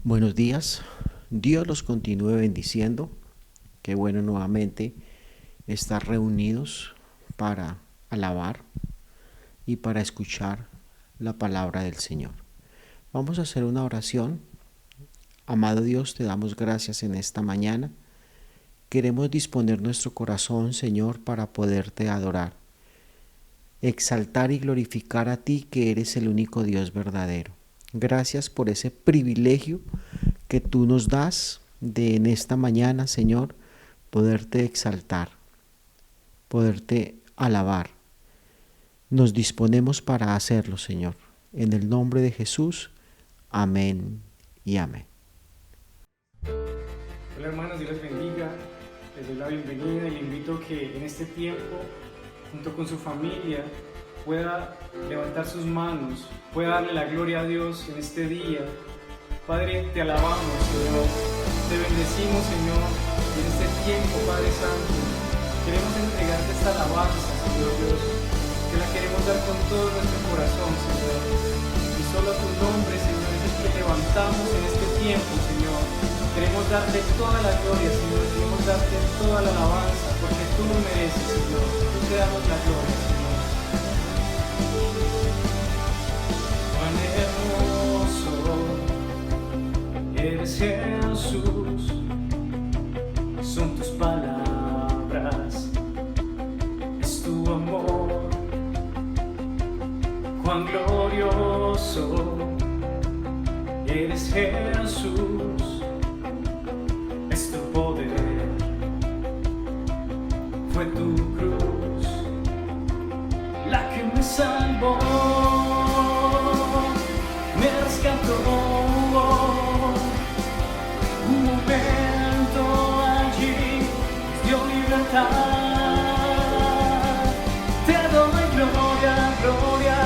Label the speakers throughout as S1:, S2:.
S1: Buenos días, Dios los continúe bendiciendo. Qué bueno nuevamente estar reunidos para alabar y para escuchar la palabra del Señor. Vamos a hacer una oración. Amado Dios, te damos gracias en esta mañana. Queremos disponer nuestro corazón, Señor, para poderte adorar, exaltar y glorificar a ti, que eres el único Dios verdadero. Gracias por ese privilegio que tú nos das de en esta mañana, Señor, poderte exaltar, poderte alabar. Nos disponemos para hacerlo, Señor. En el nombre de Jesús, amén y amén.
S2: Hola hermanos, Dios les bendiga. Les doy la bienvenida y le invito a que en este tiempo, junto con su familia, pueda levantar sus manos, pueda darle la gloria a Dios en este día. Padre, te alabamos, Señor, te bendecimos, Señor, y en este tiempo, Padre Santo, queremos entregarte esta alabanza, Señor Dios, que la queremos dar con todo nuestro corazón, Señor, y solo a tu nombre, Señor, es el que levantamos en este tiempo, Señor. Queremos darte toda la gloria, Señor, queremos darte toda la alabanza, porque tú lo mereces, Señor, tú te damos la gloria, Señor. Cuán hermoso eres, Jesús, son tus palabras, es tu amor. Cuán glorioso eres, Jesús, es tu poder, fue tu cruz la que me salvó, me rescató. Un momento allí dio libertad. Te doy gloria, gloria,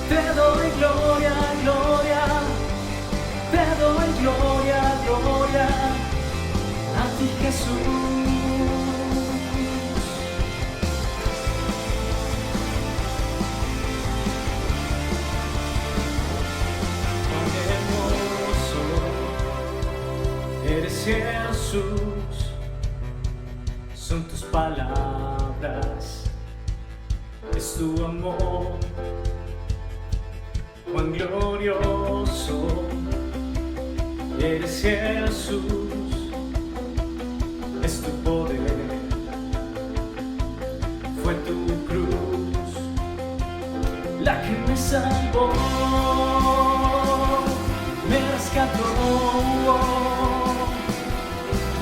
S2: te doy gloria, gloria, te doy gloria, gloria a ti, Jesús. Eres Jesús, son tus palabras, es tu amor. Cuán glorioso eres, Jesús, es tu poder, fue tu cruz la que me salvó, me rescató.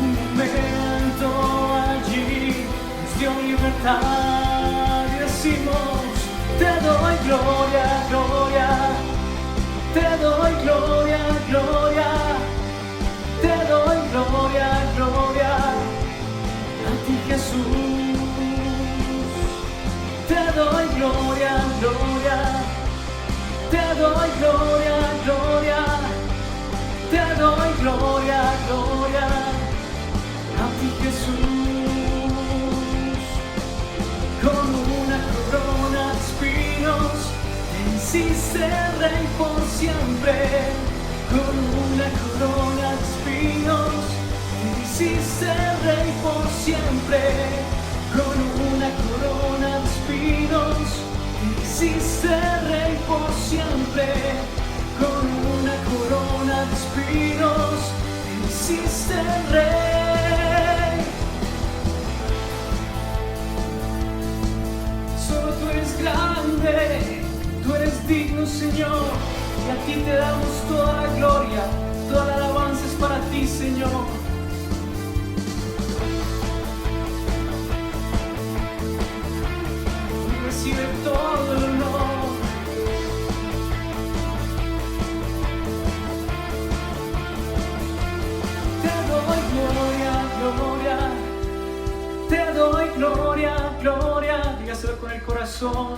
S2: Un momento allí nos dio libertad y decimos: te doy gloria, gloria, te doy gloria, gloria, te doy gloria, gloria a ti, Jesús. Te doy gloria, gloria, te doy gloria, gloria, te doy gloria, gloria a ti, Jesús. Con una corona de espinos te hiciste rey por siempre. Con una corona de espinos te hiciste rey por siempre. Con una corona de espinos te hiciste rey por siempre. Con una corona de espinos te hiciste rey. Solo tú eres grande, tú eres digno, Señor, y a ti te damos toda la gloria, toda la alabanza es para ti, Señor. Tú recibe todo el honor. Gloria, te doy gloria, gloria, dígaselo con el corazón,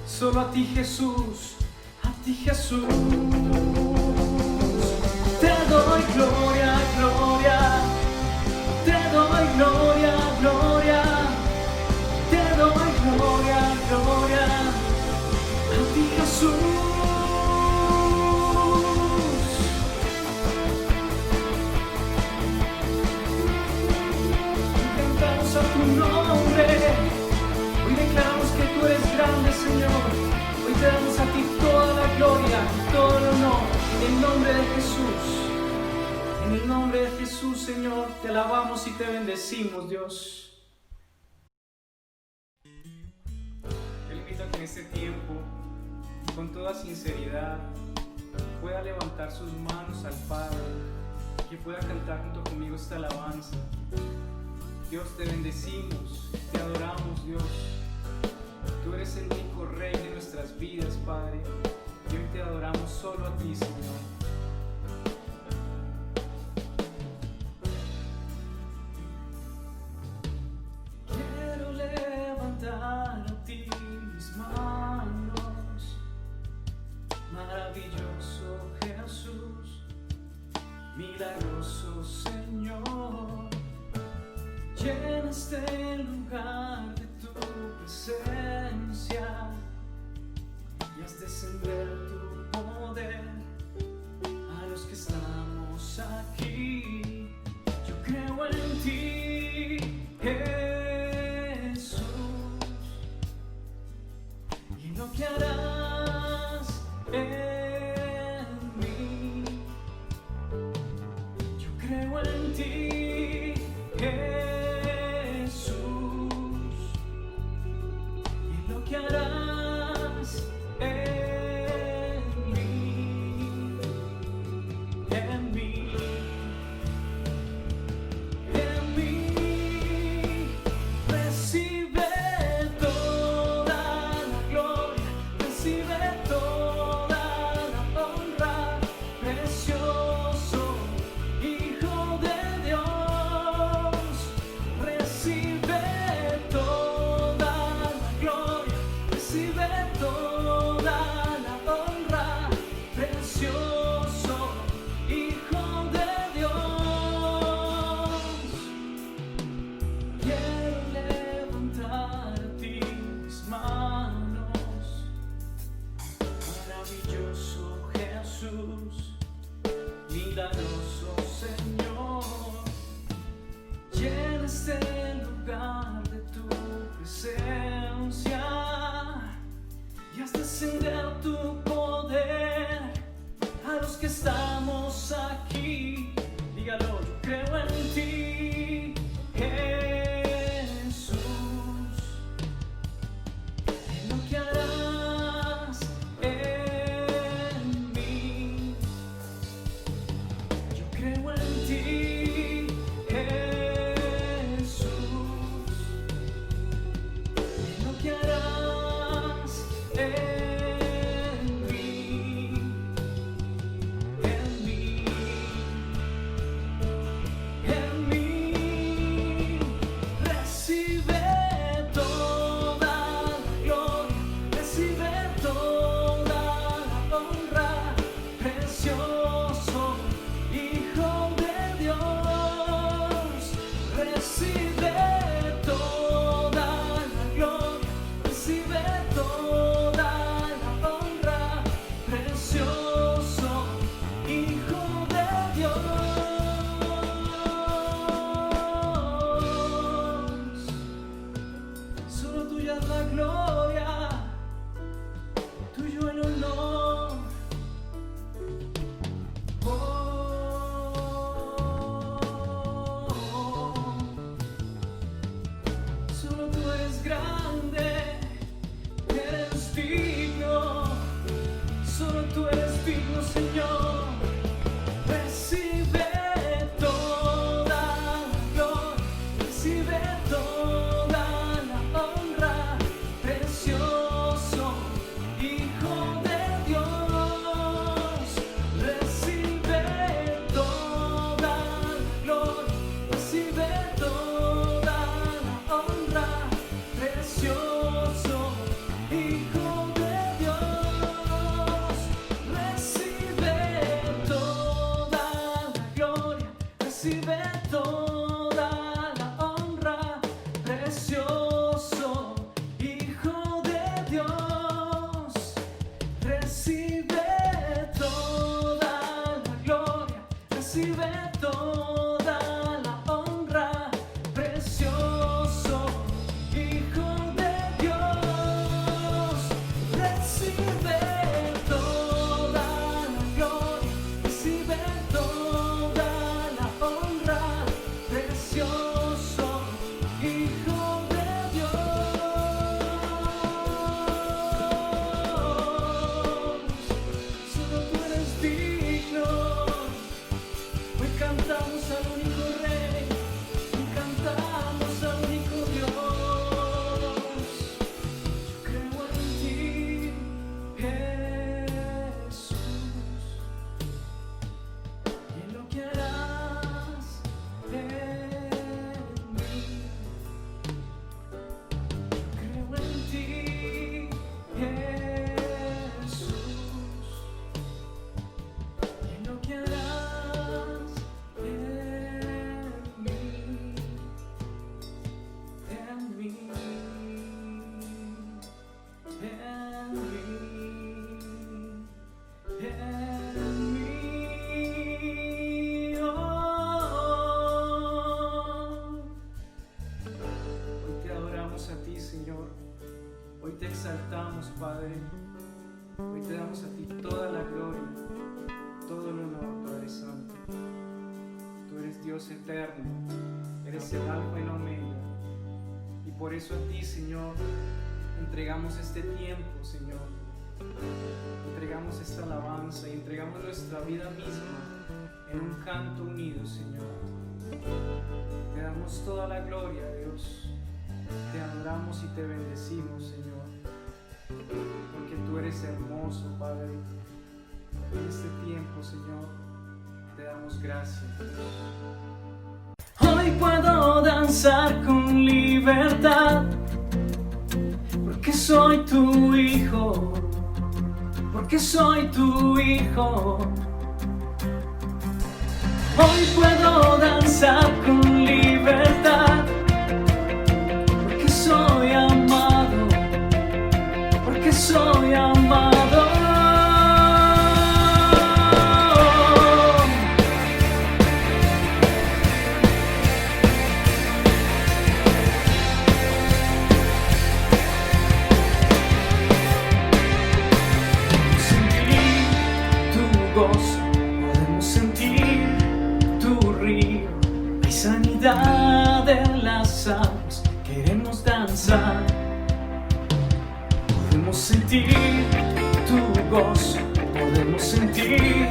S2: solo a ti, Jesús, a ti, Jesús. Te doy gloria, gloria, te doy gloria, gloria, te doy gloria, gloria a ti, Jesús. nombre de Jesús, Señor, te alabamos y te bendecimos, Dios. Te invito a que en este tiempo, con toda sinceridad, pueda levantar sus manos al Padre, que pueda cantar junto conmigo esta alabanza. Dios, te bendecimos, te adoramos, Dios. Tú eres el único Rey de nuestras vidas, Padre, y hoy te adoramos solo a ti, Señor. Quiero levantar a ti mis manos, maravilloso Jesús, milagroso Señor. Llena este lugar de tu presencia y haz descender tu poder a los que estamos aquí. Yo creo en ti, Jesús, y lo que harás en mí. Yo creo en ti, Jesús, que harás en mí, en mí, en mí. Recibe toda la gloria, recibe toda la honra, precioso Hijo de Dios. Recibe toda la gloria, recibe toda la honra, precioso Hijo de Dios. Quiero levantar a ti mis manos, maravilloso Jesús, milagroso Señor. Llena este lugar de tu presencia y haz descender tu poder a los que estamos aquí. Dígalo, yo creo en ti, Jesús, en lo que harás en mí. Yo creo en ti, Jesús, en lo que harás en mí, en mí, en mí. Recibe toda la gloria, recibe toda la honra, precioso Hijo de Dios. Recibe toda la gloria, recibe toda la honra, precioso Hijo de Dios. Solo tuya es la gloria, tuyo el honor. Solo tú eres grande, eres digno, solo tú eres digno, Señor. Recibe toda la gloria, recibe toda la honra, precioso Hijo de Padre, hoy te damos a ti toda la gloria, todo el honor, Padre Santo. Tú eres Dios eterno, eres el Alfa y la Omega, y por eso a ti, Señor, entregamos este tiempo, Señor. Entregamos esta alabanza y entregamos nuestra vida misma en un canto unido, Señor. Te damos toda la gloria, Dios. Te adoramos y te bendecimos, Señor, porque tú eres hermoso, Padre. En este tiempo, Señor, te damos gracias, Dios. Hoy puedo danzar con libertad, porque soy tu hijo, porque soy tu hijo. Hoy puedo danzar con libertad, porque soy amado, porque soy amado. Podemos sentir tu río, hay sanidad en las aguas, queremos danzar. Podemos sentir tu gozo, podemos sentir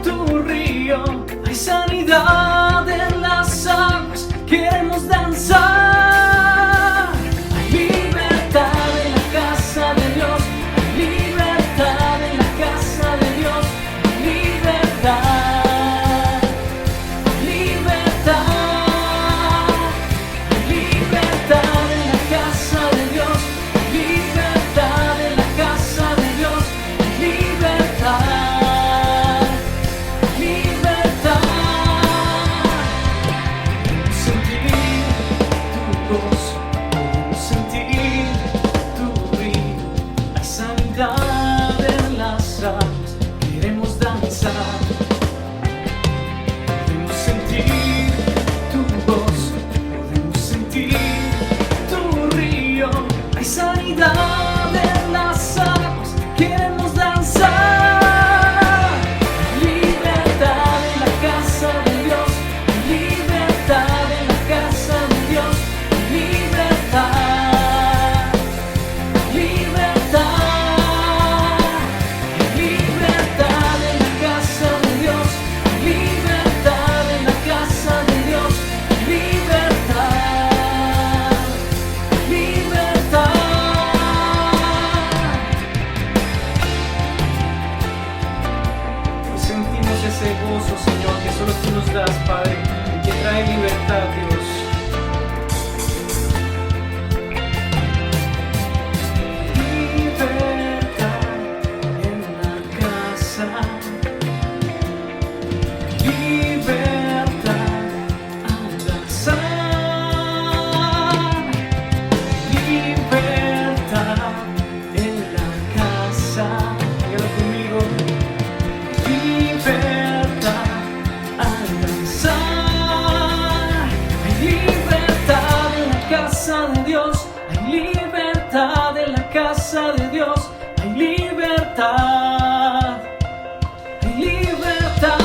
S2: tu río, hay sanidad en las aguas, queremos danzar. Hay libertad en la casa de Dios, hay libertad en la casa de Dios. Libertad, libertad, libertad en la casa de Dios, libertad en la casa de Dios, libertad, libertad. Podemos sentir tu gozo, podemos sentir tu río, hay sanidad en las aguas, queremos danzar. Podemos sentir tu gozo, podemos sentir tu río, hay sanidad en las aguas, queremos danzar. Libertad en la casa de Dios, libertad en la casa de Dios, libertad, libertad. Libertad en la casa de Dios, libertad en la casa de Dios, libertad, libertad. Hoy sentimos ese gozo, Señor, que solo tú nos das, Padre, y que trae libertad, Dios. Libertad en la casa de Dios, hay libertad, hay libertad,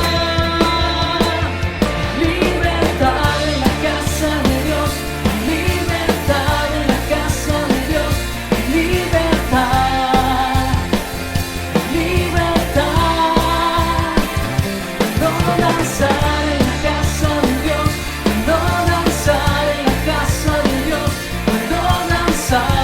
S2: libertad en la casa de Dios, hay libertad en la casa de Dios, hay libertad, libertad. No danzar en la casa de Dios, no danzar en la casa de Dios, no danzar.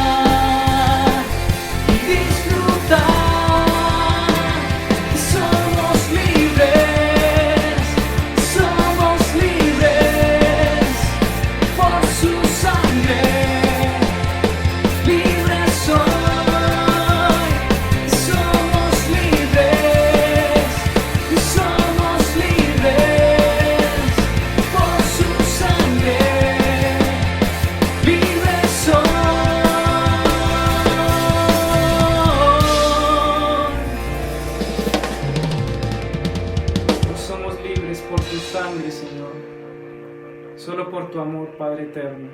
S2: Solo por tu amor, Padre eterno.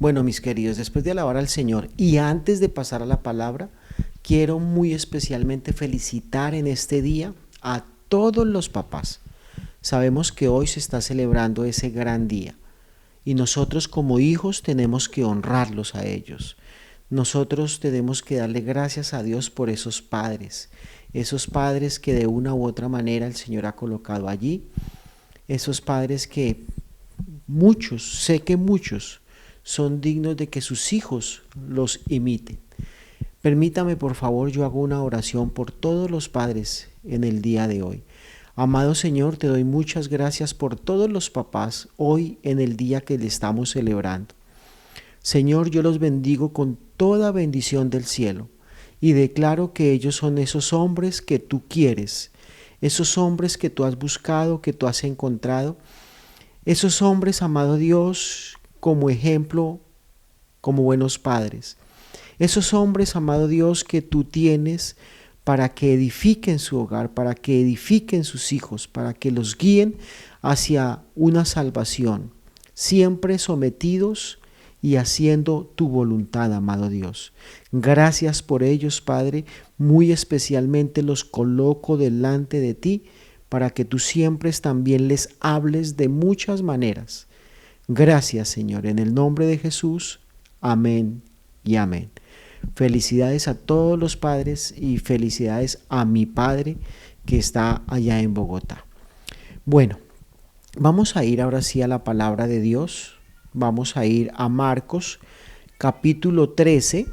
S1: Bueno, mis queridos, después de alabar al Señor y antes de pasar a la palabra, quiero muy especialmente felicitar en este día a todos los papás. Sabemos que hoy se está celebrando ese gran día y nosotros como hijos tenemos que honrarlos a ellos. Nosotros tenemos que darle gracias a Dios por esos padres que de una u otra manera el Señor ha colocado allí, esos padres que sé que muchos son dignos de que sus hijos los imiten. Permítame, por favor, yo hago una oración por todos los padres en el día de hoy. Amado Señor, te doy muchas gracias por todos los papás hoy en el día que le estamos celebrando. Señor, yo los bendigo con toda bendición del cielo y declaro que ellos son esos hombres que tú quieres, esos hombres que tú has buscado, que tú has encontrado, esos hombres, amado Dios, como ejemplo, como buenos padres. Esos hombres, amado Dios, que tú tienes para que edifiquen su hogar, para que edifiquen sus hijos, para que los guíen hacia una salvación, siempre sometidos y haciendo tu voluntad, amado Dios. Gracias por ellos, Padre, muy especialmente los coloco delante de ti, para que tú siempre también les hables de muchas maneras. Gracias, Señor, en el nombre de Jesús. Amén y amén. Felicidades a todos los padres y felicidades a mi padre que está allá en Bogotá. Bueno, vamos a ir ahora sí a la palabra de Dios. Vamos a ir a Marcos capítulo 13,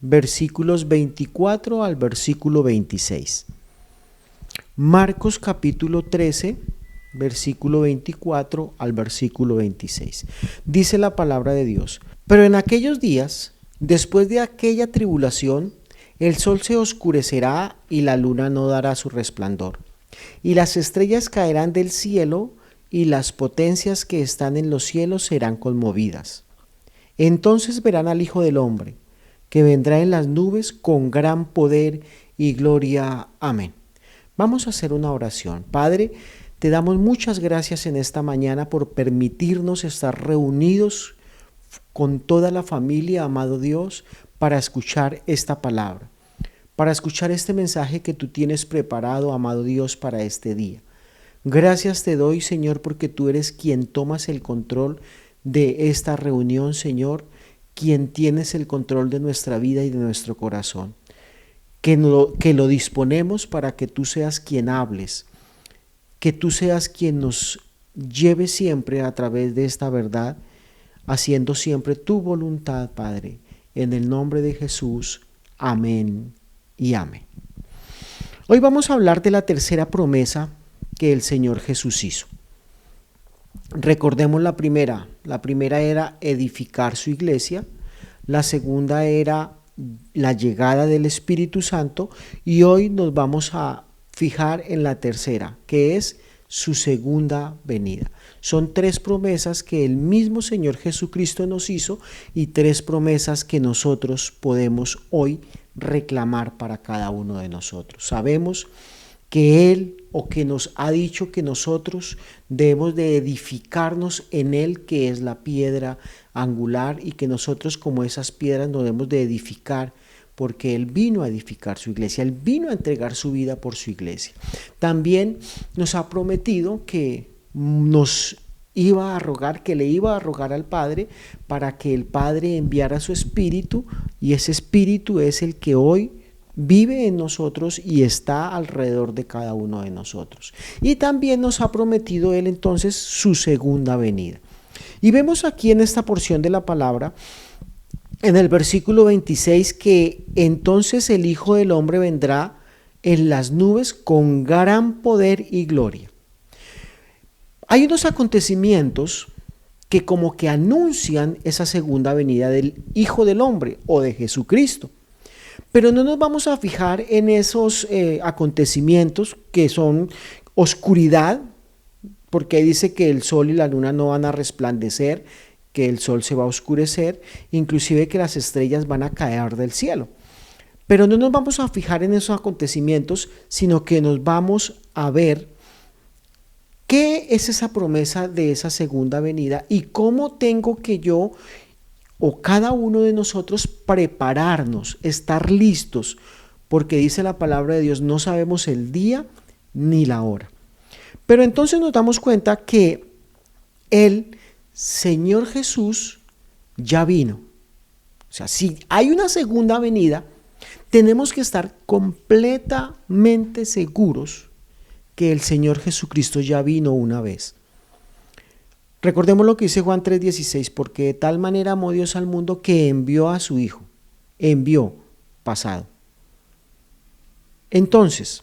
S1: versículos 24 al versículo 26. Marcos capítulo 13, versículo 24 al versículo 26. Dice la palabra de Dios: pero en aquellos días, después de aquella tribulación, el sol se oscurecerá y la luna no dará su resplandor, y las estrellas caerán del cielo, y las potencias que están en los cielos serán conmovidas. Entonces verán al Hijo del Hombre, que vendrá en las nubes con gran poder y gloria. Amén. Vamos a hacer una oración. Padre, te damos muchas gracias en esta mañana por permitirnos estar reunidos con toda la familia, amado Dios, para escuchar esta palabra, para escuchar este mensaje que tú tienes preparado, amado Dios, para este día. Gracias te doy, Señor, porque tú eres quien tomas el control de esta reunión, Señor, quien tienes el control de nuestra vida y de nuestro corazón. Que lo disponemos para que tú seas quien hables, que tú seas quien nos lleve siempre a través de esta verdad, haciendo siempre tu voluntad, Padre, en el nombre de Jesús. Amén y amén. Hoy vamos a hablar de la tercera promesa que el Señor Jesús hizo. Recordemos la primera era edificar su iglesia, la segunda era la llegada del Espíritu Santo y hoy nos vamos a fijar en la tercera, que es su segunda venida. Son tres promesas que el mismo Señor Jesucristo nos hizo y tres promesas que nosotros podemos hoy reclamar para cada uno de nosotros. Sabemos que Él o que nos ha dicho que nosotros debemos de edificarnos en Él, que es la piedra angular, y que nosotros como esas piedras nos debemos de edificar porque Él vino a edificar su iglesia, Él vino a entregar su vida por su iglesia. También nos ha prometido que nos iba a rogar, que le iba a rogar al Padre para que el Padre enviara su Espíritu, y ese Espíritu es el que hoy vive en nosotros y está alrededor de cada uno de nosotros. Y también nos ha prometido Él entonces su segunda venida. Y vemos aquí en esta porción de la palabra, en el versículo 26, que entonces el Hijo del Hombre vendrá en las nubes con gran poder y gloria. Hay unos acontecimientos que como que anuncian esa segunda venida del Hijo del Hombre o de Jesucristo. Pero no nos vamos a fijar en esos acontecimientos que son oscuridad, porque dice que el sol y la luna no van a resplandecer, que el sol se va a oscurecer, inclusive que las estrellas van a caer del cielo. Pero no nos vamos a fijar en esos acontecimientos, sino que nos vamos a ver qué es esa promesa de esa segunda venida y cómo tengo que yo o cada uno de nosotros prepararnos, estar listos, porque dice la palabra de Dios, no sabemos el día ni la hora. Pero entonces nos damos cuenta que el Señor Jesús ya vino. O sea, si hay una segunda venida, tenemos que estar completamente seguros que el Señor Jesucristo ya vino una vez. Recordemos lo que dice Juan 3:16, porque de tal manera amó Dios al mundo que envió a su Hijo. Envió, pasado. Entonces,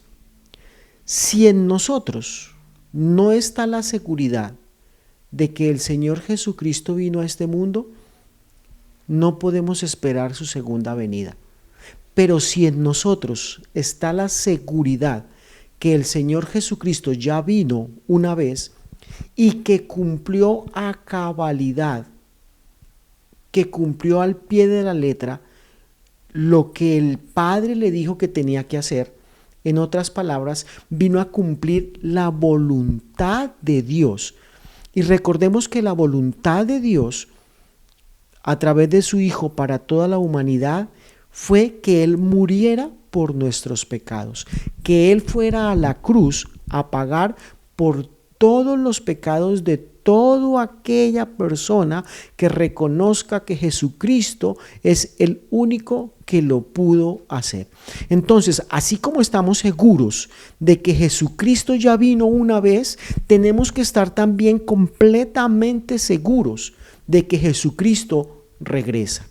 S1: si en nosotros no está la seguridad de que el Señor Jesucristo vino a este mundo, no podemos esperar su segunda venida. Pero si en nosotros está la seguridad que el Señor Jesucristo ya vino una vez y que cumplió a cabalidad, que cumplió al pie de la letra lo que el Padre le dijo que tenía que hacer, en otras palabras, vino a cumplir la voluntad de Dios. Y recordemos que la voluntad de Dios, a través de su Hijo para toda la humanidad, fue que Él muriera por nuestros pecados, que Él fuera a la cruz a pagar por todos los pecados de toda aquella persona que reconozca que Jesucristo es el único que lo pudo hacer. Entonces, así como estamos seguros de que Jesucristo ya vino una vez, tenemos que estar también completamente seguros de que Jesucristo regresa.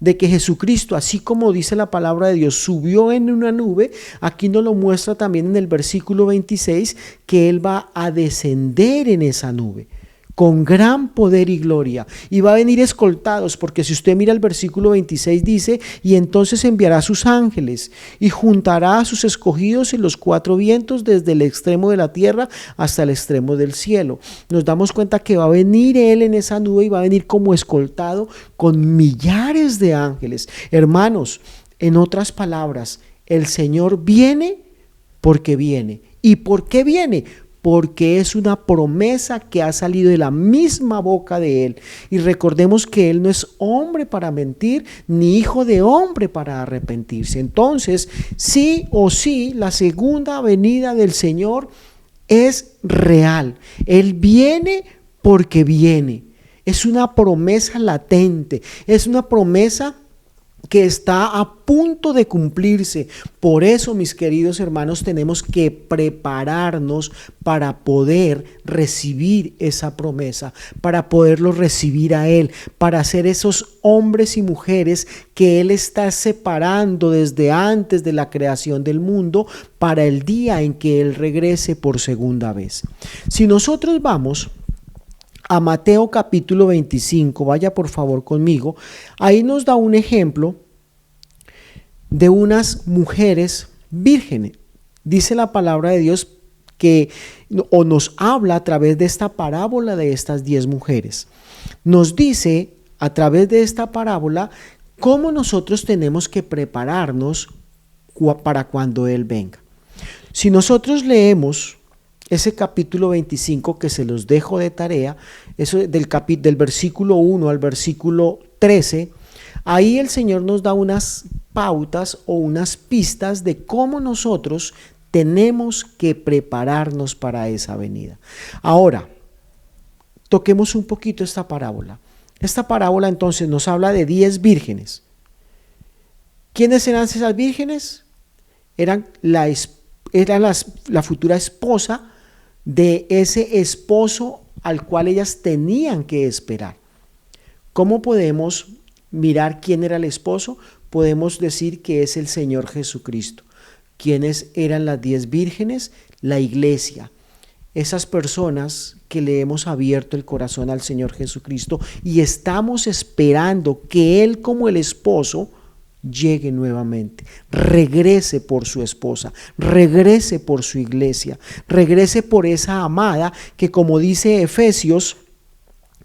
S1: De que Jesucristo, así como dice la palabra de Dios, subió en una nube, aquí nos lo muestra también en el versículo 26, que Él va a descender en esa nube con gran poder y gloria, y va a venir escoltados, porque si usted mira el versículo 26 dice, y entonces enviará a sus ángeles, y juntará a sus escogidos en los cuatro vientos, desde el extremo de la tierra hasta el extremo del cielo. Nos damos cuenta que va a venir Él en esa nube, y va a venir como escoltado con millares de ángeles. Hermanos, en otras palabras, el Señor viene porque viene. ¿Y por qué viene? Porque es una promesa que ha salido de la misma boca de Él. Y recordemos que Él no es hombre para mentir, ni hijo de hombre para arrepentirse. Entonces, sí o sí, la segunda venida del Señor es real. Él viene porque viene. Es una promesa latente, es una promesa que está a punto de cumplirse. Por eso, mis queridos hermanos, tenemos que prepararnos para poder recibir esa promesa, para poderlo recibir a Él, para ser esos hombres y mujeres que Él está separando desde antes de la creación del mundo para el día en que Él regrese por segunda vez. Si nosotros vamos a Mateo capítulo 25, vaya por favor conmigo, ahí nos da un ejemplo de unas mujeres vírgenes. Dice la palabra de Dios que, o nos habla a través de esta parábola de estas 10 mujeres. Nos dice a través de esta parábola cómo nosotros tenemos que prepararnos para cuando Él venga. Si nosotros leemos ese capítulo 25 que se los dejo de tarea, eso del versículo 1 al versículo 13, ahí el Señor nos da unas pautas o unas pistas de cómo nosotros tenemos que prepararnos para esa venida. Ahora, toquemos un poquito esta parábola. Esta parábola entonces nos habla de 10 vírgenes. ¿Quiénes eran esas vírgenes? Eran la futura esposa de ese esposo al cual ellas tenían que esperar. ¿Cómo podemos mirar quién era el esposo? Podemos decir que es el Señor Jesucristo. ¿Quiénes eran las 10 vírgenes? La iglesia. Esas personas que le hemos abierto el corazón al Señor Jesucristo y estamos esperando que Él como el esposo llegue nuevamente, regrese por su esposa, regrese por su iglesia, regrese por esa amada que, como dice Efesios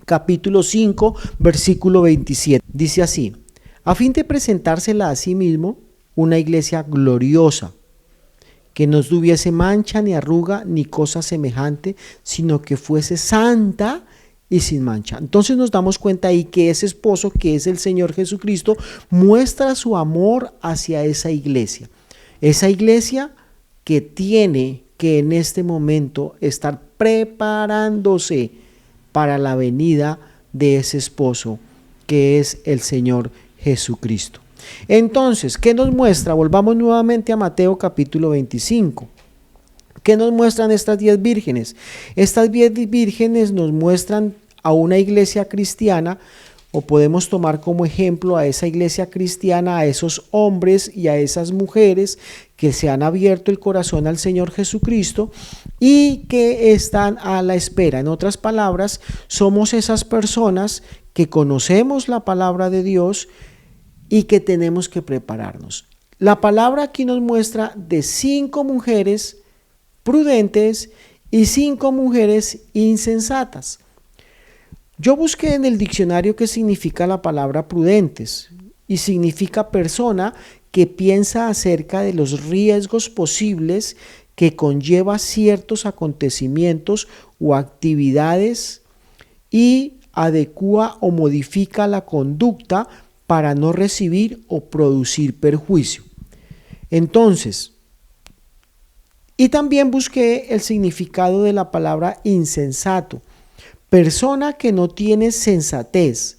S1: capítulo 5 versículo 27, dice así: a fin de presentársela a sí mismo una iglesia gloriosa, que no tuviese mancha ni arruga ni cosa semejante, sino que fuese santa y sin mancha. Entonces nos damos cuenta ahí que ese esposo, que es el Señor Jesucristo, muestra su amor hacia esa iglesia. Esa iglesia que tiene que en este momento estar preparándose para la venida de ese esposo, que es el Señor Jesucristo. Entonces, ¿qué nos muestra? Volvamos nuevamente a Mateo capítulo 25. ¿Qué nos muestran estas 10 vírgenes? Estas 10 vírgenes nos muestran a una iglesia cristiana, o podemos tomar como ejemplo a esa iglesia cristiana, a esos hombres y a esas mujeres que se han abierto el corazón al Señor Jesucristo y que están a la espera. En otras palabras, somos esas personas que conocemos la palabra de Dios y que tenemos que prepararnos. La palabra aquí nos muestra de 5 mujeres prudentes y 5 mujeres insensatas. Yo busqué en el diccionario qué significa la palabra prudentes y significa persona que piensa acerca de los riesgos posibles que conlleva ciertos acontecimientos o actividades y adecúa o modifica la conducta para no recibir o producir perjuicio. Entonces, y también busqué el significado de la palabra insensato. Persona que no tiene sensatez,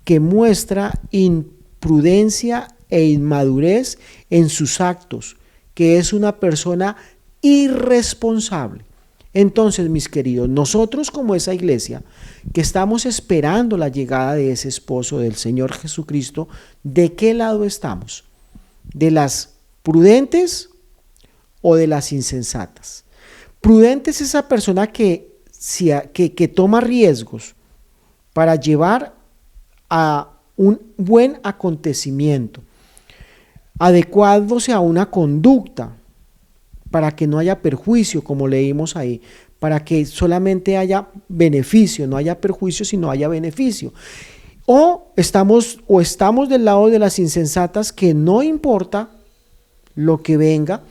S1: que muestra imprudencia e inmadurez en sus actos, que es una persona irresponsable. Entonces, mis queridos, nosotros como esa iglesia que estamos esperando la llegada de ese esposo del Señor Jesucristo, ¿de qué lado estamos? ¿De las prudentes o de las insensatas? Prudente es esa persona que toma riesgos para llevar a un buen acontecimiento, adecuándose a una conducta para que no haya perjuicio, como leímos ahí, para que solamente haya beneficio, no haya perjuicio, sino haya beneficio. O estamos del lado de las insensatas, que no importa lo que venga,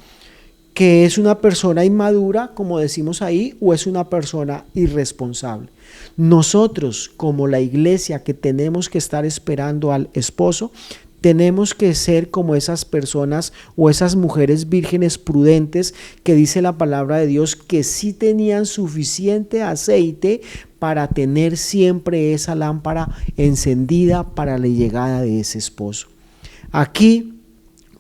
S1: que es una persona inmadura, como decimos ahí, o es una persona irresponsable. Nosotros, como la iglesia que tenemos que estar esperando al esposo, tenemos que ser como esas personas o esas mujeres vírgenes prudentes que dice la palabra de Dios que sí tenían suficiente aceite para tener siempre esa lámpara encendida para la llegada de ese esposo. Aquí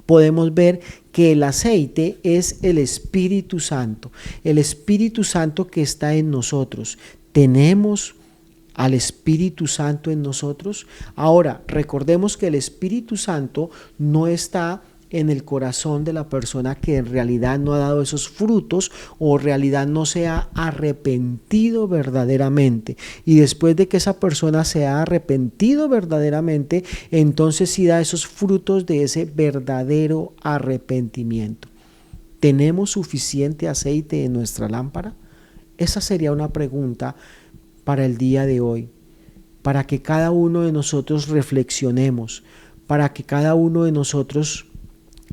S1: podemos ver que el aceite es el Espíritu Santo que está en nosotros. Tenemos al Espíritu Santo en nosotros. Ahora, recordemos que el Espíritu Santo no está en el corazón de la persona que en realidad no ha dado esos frutos o en realidad no se ha arrepentido verdaderamente. Y después de que esa persona se ha arrepentido verdaderamente, entonces sí da esos frutos de ese verdadero arrepentimiento. ¿Tenemos suficiente aceite en nuestra lámpara? Esa sería una pregunta para el día de hoy, para que cada uno de nosotros reflexionemos, para que cada uno de nosotros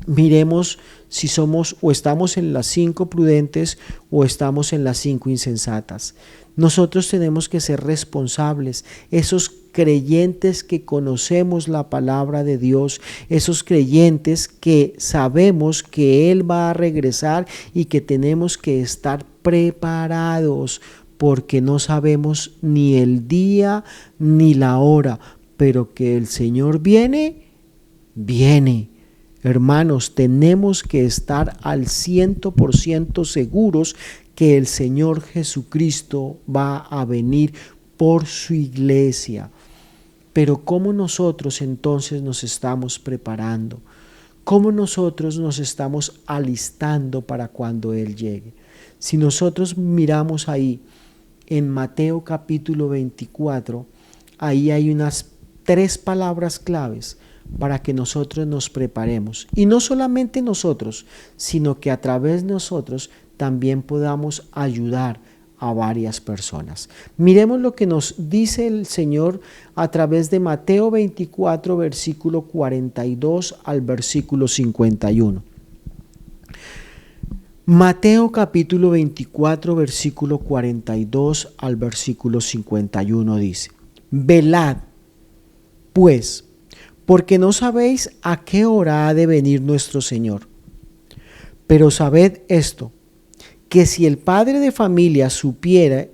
S1: miremos si somos o estamos en las 5 prudentes o estamos en las 5 insensatas. Nosotros tenemos que ser responsables, esos creyentes que conocemos la palabra de Dios, esos creyentes que sabemos que Él va a regresar y que tenemos que estar preparados, porque no sabemos ni el día ni la hora, pero que el Señor viene. Hermanos, tenemos que estar al 100% seguros que el Señor Jesucristo va a venir por su iglesia. Pero ¿cómo nosotros entonces nos estamos preparando? ¿Cómo nosotros nos estamos alistando para cuando Él llegue? Si nosotros miramos ahí en Mateo capítulo 24, ahí hay unas 3 palabras claves para que nosotros nos preparemos. Y no solamente nosotros, sino que a través de nosotros también podamos ayudar a varias personas. Miremos lo que nos dice el Señor a través de Mateo 24, versículo 42 al versículo 51. Mateo capítulo 24, versículo 42 al versículo 51 dice: Velad, pues, porque no sabéis a qué hora ha de venir nuestro Señor. Pero sabed esto, que si el padre de familia supiese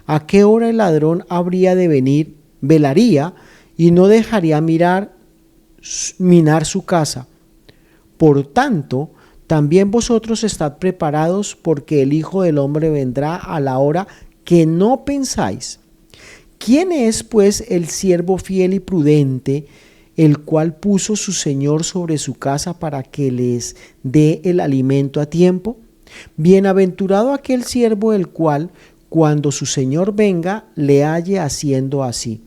S1: a qué hora el ladrón habría de venir, velaría y no dejaría minar su casa. Por tanto, también vosotros estad preparados, porque el Hijo del Hombre vendrá a la hora que no pensáis. ¿Quién es, pues, el siervo fiel y prudente, el cual puso su Señor sobre su casa para que les dé el alimento a tiempo? Bienaventurado aquel siervo el cual, cuando su Señor venga, le halle haciendo así.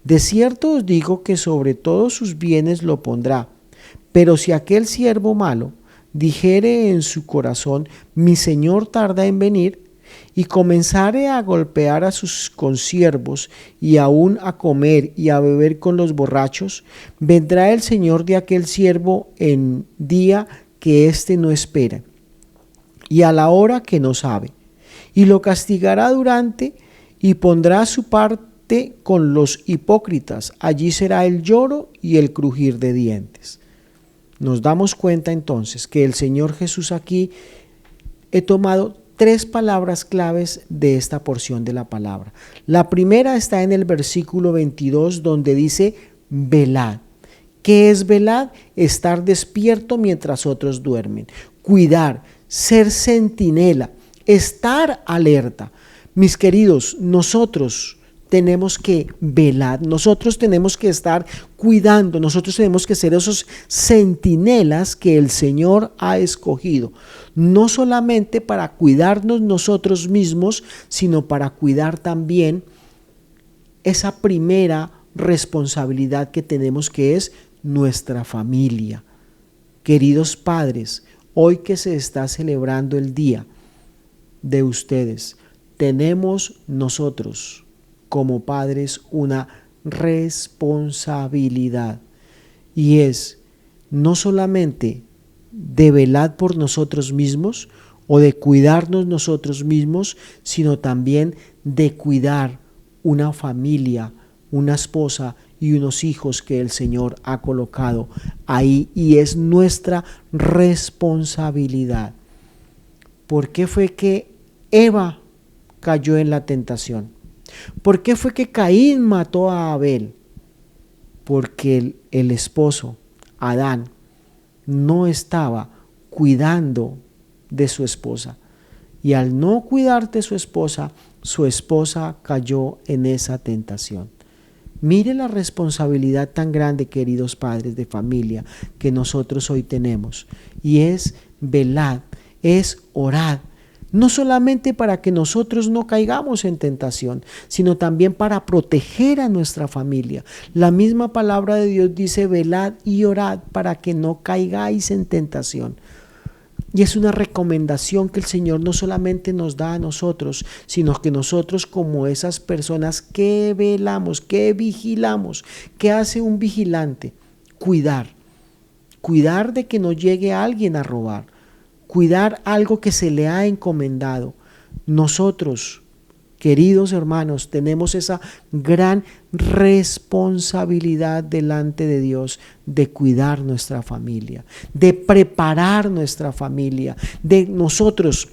S1: De cierto os digo que sobre todos sus bienes lo pondrá. Pero si aquel siervo malo dijere en su corazón: mi Señor tarda en venir, y comenzare a golpear a sus consiervos y aún a comer y a beber con los borrachos, vendrá el Señor de aquel siervo en día que éste no espera y a la hora que no sabe, y lo castigará durante y pondrá su parte con los hipócritas. Allí será el lloro y el crujir de dientes. Nos damos cuenta entonces que el Señor Jesús aquí he tomado tres palabras claves de esta porción de la palabra. La primera está en el versículo 22, donde dice velad. ¿Qué es velad? Estar despierto mientras otros duermen. Cuidar, ser centinela, estar alerta. Mis queridos, nosotros tenemos que velar, nosotros tenemos que estar cuidando, nosotros tenemos que ser esos centinelas que el Señor ha escogido, no solamente para cuidarnos nosotros mismos, sino para cuidar también esa primera responsabilidad que tenemos, que es nuestra familia. Queridos padres, hoy que se está celebrando el día de ustedes, tenemos nosotros como padres una responsabilidad, y es no solamente de velar por nosotros mismos o de cuidarnos nosotros mismos, sino también de cuidar una familia, una esposa y unos hijos que el Señor ha colocado ahí, y es nuestra responsabilidad. ¿Por qué fue que Eva cayó en la tentación? ¿Por qué fue que Caín mató a Abel? Porque el esposo, Adán, no estaba cuidando de su esposa. Y al no cuidar de su esposa cayó en esa tentación. Mire la responsabilidad tan grande, queridos padres de familia, que nosotros hoy tenemos. Y es velad, es orad. No solamente para que nosotros no caigamos en tentación, sino también para proteger a nuestra familia. La misma palabra de Dios dice: velad y orad para que no caigáis en tentación. Y es una recomendación que el Señor no solamente nos da a nosotros, sino que nosotros, como esas personas que velamos, que vigilamos, ¿qué hace un vigilante? Cuidar de que no llegue alguien a robar, cuidar algo que se le ha encomendado. Nosotros, queridos hermanos, tenemos esa gran responsabilidad delante de Dios de cuidar nuestra familia, de preparar nuestra familia, de nosotros.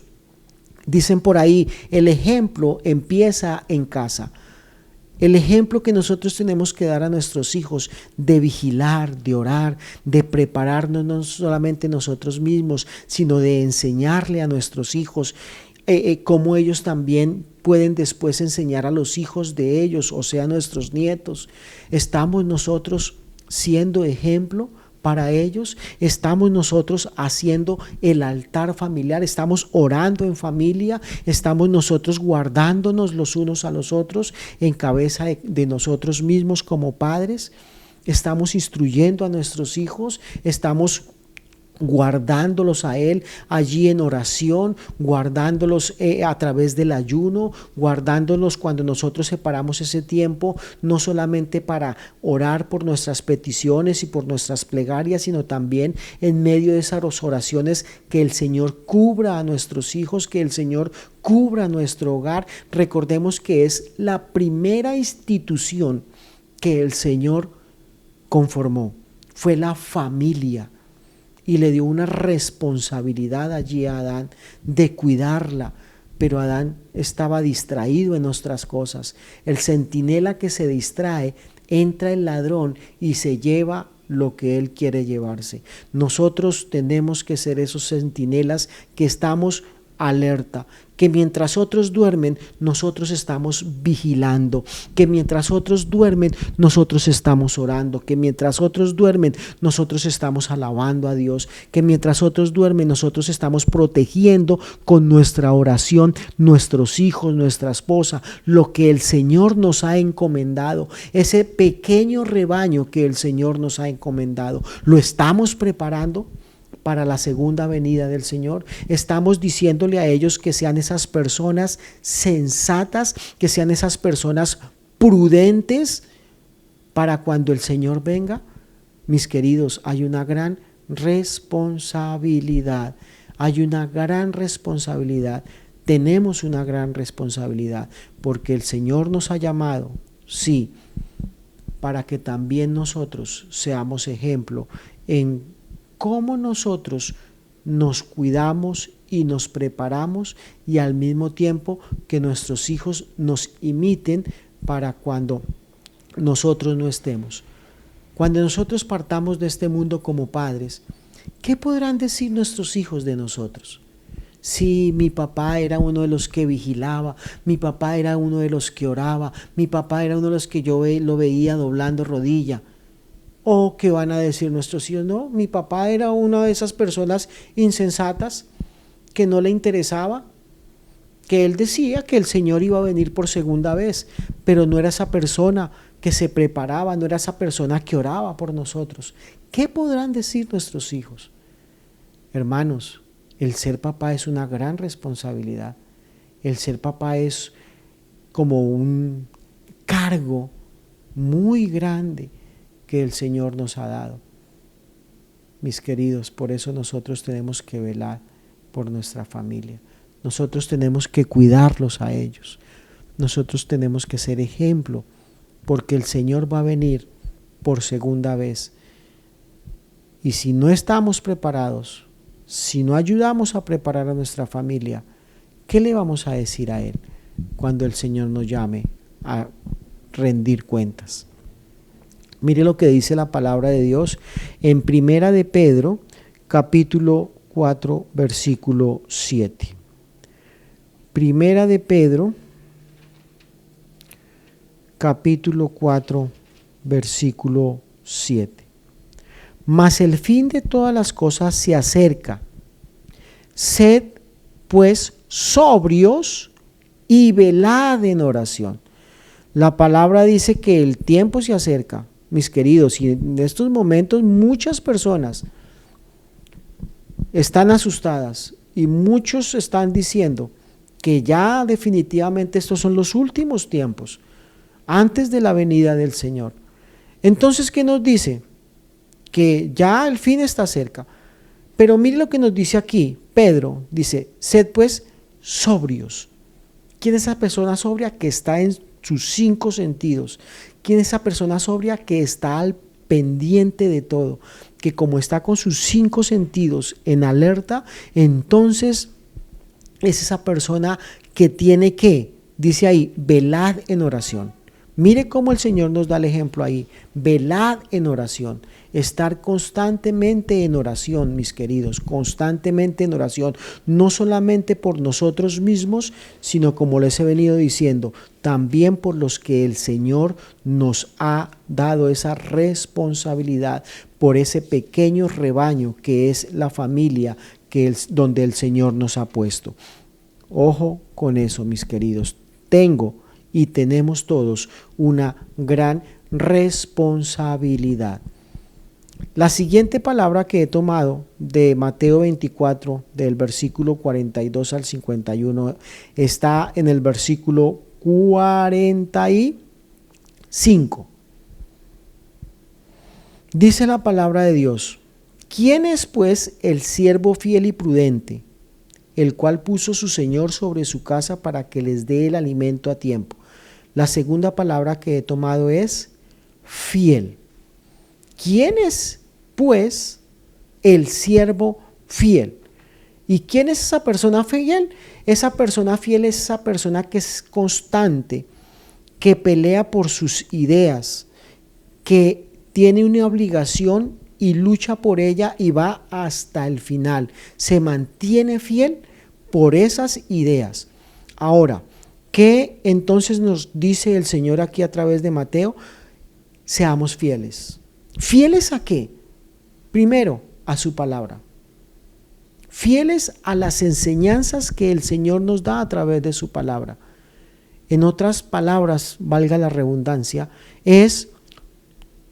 S1: Dicen por ahí, el ejemplo empieza en casa. El ejemplo que nosotros tenemos que dar a nuestros hijos de vigilar, de orar, de prepararnos no solamente nosotros mismos, sino de enseñarle a nuestros hijos cómo ellos también pueden después enseñar a los hijos de ellos, o sea, nuestros nietos. ¿Estamos nosotros siendo ejemplo para ellos? ¿Estamos nosotros haciendo el altar familiar? ¿Estamos orando en familia? ¿Estamos nosotros guardándonos los unos a los otros en cabeza de nosotros mismos como padres? ¿Estamos instruyendo a nuestros hijos? ¿Estamos guardándolos a Él allí en oración, guardándolos a través del ayuno, guardándolos cuando nosotros separamos ese tiempo, no solamente para orar por nuestras peticiones y por nuestras plegarias, sino también en medio de esas oraciones que el Señor cubra a nuestros hijos, que el Señor cubra nuestro hogar. Recordemos que es la primera institución que el Señor conformó, fue la familia. Y le dio una responsabilidad allí a Adán de cuidarla, pero Adán estaba distraído en otras cosas. El centinela que se distrae, entra el ladrón y se lleva lo que él quiere llevarse. Nosotros tenemos que ser esos centinelas que estamos alerta, que mientras otros duermen, nosotros estamos vigilando, que mientras otros duermen, nosotros estamos orando, que mientras otros duermen, nosotros estamos alabando a Dios, que mientras otros duermen, nosotros estamos protegiendo con nuestra oración nuestros hijos, nuestra esposa, lo que el Señor nos ha encomendado, ese pequeño rebaño que el Señor nos ha encomendado. ¿Lo estamos preparando para la segunda venida del Señor? Estamos diciéndole a ellos que sean esas personas sensatas, que sean esas personas prudentes para cuando el Señor venga. Mis queridos, hay una gran responsabilidad, hay una gran responsabilidad, tenemos una gran responsabilidad, porque el Señor nos ha llamado, sí, para que también nosotros seamos ejemplo en cómo nosotros nos cuidamos y nos preparamos, y al mismo tiempo que nuestros hijos nos imiten para cuando nosotros no estemos. Cuando nosotros partamos de este mundo como padres, ¿qué podrán decir nuestros hijos de nosotros? Sí, mi papá era uno de los que vigilaba, mi papá era uno de los que oraba, mi papá era uno de los que yo lo veía doblando rodilla. ¿O qué van a decir nuestros hijos? No, mi papá era una de esas personas insensatas que no le interesaba, que él decía que el Señor iba a venir por segunda vez, pero no era esa persona que se preparaba, no era esa persona que oraba por nosotros. ¿Qué podrán decir nuestros hijos? Hermanos, el ser papá es una gran responsabilidad. El ser papá es como un cargo muy grande que el Señor nos ha dado. Mis queridos, por eso nosotros tenemos que velar por nuestra familia. Nosotros tenemos que cuidarlos a ellos. Nosotros tenemos que ser ejemplo, porque el Señor va a venir por segunda vez. Y si no estamos preparados, si no ayudamos a preparar a nuestra familia, ¿qué le vamos a decir a Él cuando el Señor nos llame a rendir cuentas? Mire lo que dice la palabra de Dios en Primera de Pedro, capítulo 4, versículo 7. Primera de Pedro, capítulo 4, versículo 7. Mas el fin de todas las cosas se acerca. Sed pues sobrios y velad en oración. La palabra dice que el tiempo se acerca, mis queridos, y en estos momentos muchas personas están asustadas y muchos están diciendo que ya definitivamente estos son los últimos tiempos, antes de la venida del Señor. Entonces, ¿qué nos dice? Que ya el fin está cerca. Pero mire lo que nos dice aquí, Pedro dice, sed pues sobrios. ¿Quién es esa persona sobria? Que está en sus 5 sentidos. ¿Quién es esa persona sobria? Que está al pendiente de todo, que como está con sus 5 sentidos en alerta, entonces es esa persona que tiene que, dice ahí, velad en oración. Mire cómo el Señor nos da el ejemplo ahí, velad en oración, estar constantemente en oración, mis queridos, constantemente en oración, no solamente por nosotros mismos, sino como les he venido diciendo, también por los que el Señor nos ha dado esa responsabilidad, por ese pequeño rebaño que es la familia donde el Señor nos ha puesto. Ojo con eso, mis queridos, y tenemos todos una gran responsabilidad. La siguiente palabra que he tomado de Mateo 24, del versículo 42 al 51, está en el versículo 45. Dice la palabra de Dios: ¿Quién es pues el siervo fiel y prudente, el cual puso su señor sobre su casa para que les dé el alimento a tiempo? La segunda palabra que he tomado es fiel. ¿Quién es pues el siervo fiel? ¿Y quién es esa persona fiel? Esa persona fiel es esa persona que es constante, que pelea por sus ideas, que tiene una obligación y lucha por ella y va hasta el final. Se mantiene fiel por esas ideas. Ahora, ¿qué entonces nos dice el Señor aquí a través de Mateo? Seamos fieles. ¿Fieles a qué? Primero, a su palabra. Fieles a las enseñanzas que el Señor nos da a través de su palabra. En otras palabras, valga la redundancia, es: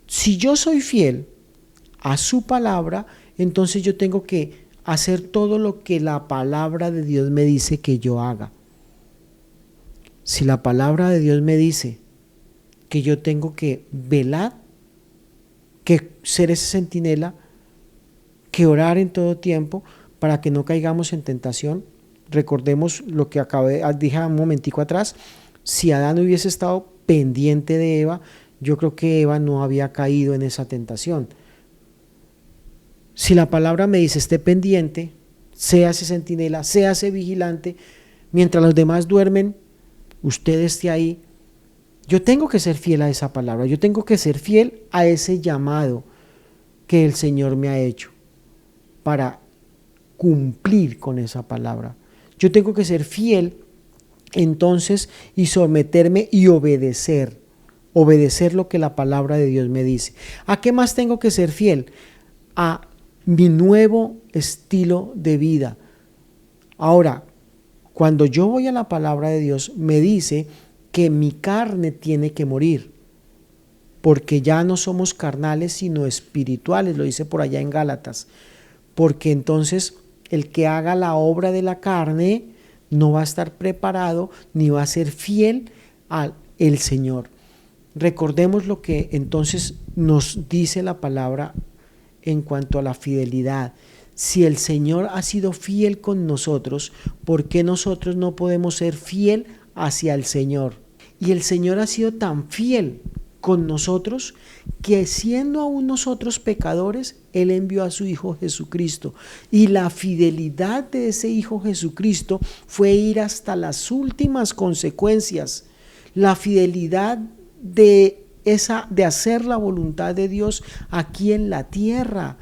S1: si yo soy fiel a su palabra, entonces yo tengo que hacer todo lo que la palabra de Dios me dice que yo haga. Si la palabra de Dios me dice que yo tengo que velar, que ser ese centinela, que orar en todo tiempo para que no caigamos en tentación. Recordemos lo que dije un momentico atrás: si Adán hubiese estado pendiente de Eva, yo creo que Eva no había caído en esa tentación. Si la palabra me dice esté pendiente, séase centinela, séase vigilante, mientras los demás duermen, usted esté ahí. Yo tengo que ser fiel a esa palabra, yo tengo que ser fiel a ese llamado que el Señor me ha hecho para cumplir con esa palabra. Yo tengo que ser fiel entonces y someterme y obedecer lo que la palabra de Dios me dice. ¿A qué más tengo que ser fiel? A mi nuevo estilo de vida. Ahora, cuando yo voy a la palabra de Dios, me dice que mi carne tiene que morir, porque ya no somos carnales sino espirituales, lo dice por allá en Gálatas, porque entonces el que haga la obra de la carne no va a estar preparado ni va a ser fiel al Señor. Recordemos lo que entonces nos dice la palabra en cuanto a la fidelidad. Si el Señor ha sido fiel con nosotros, ¿por qué nosotros no podemos ser fiel hacia el Señor? Y el Señor ha sido tan fiel con nosotros que, siendo aún nosotros pecadores, Él envió a su Hijo Jesucristo. Y la fidelidad de ese Hijo Jesucristo fue ir hasta las últimas consecuencias. La fidelidad de hacer la voluntad de Dios aquí en la tierra.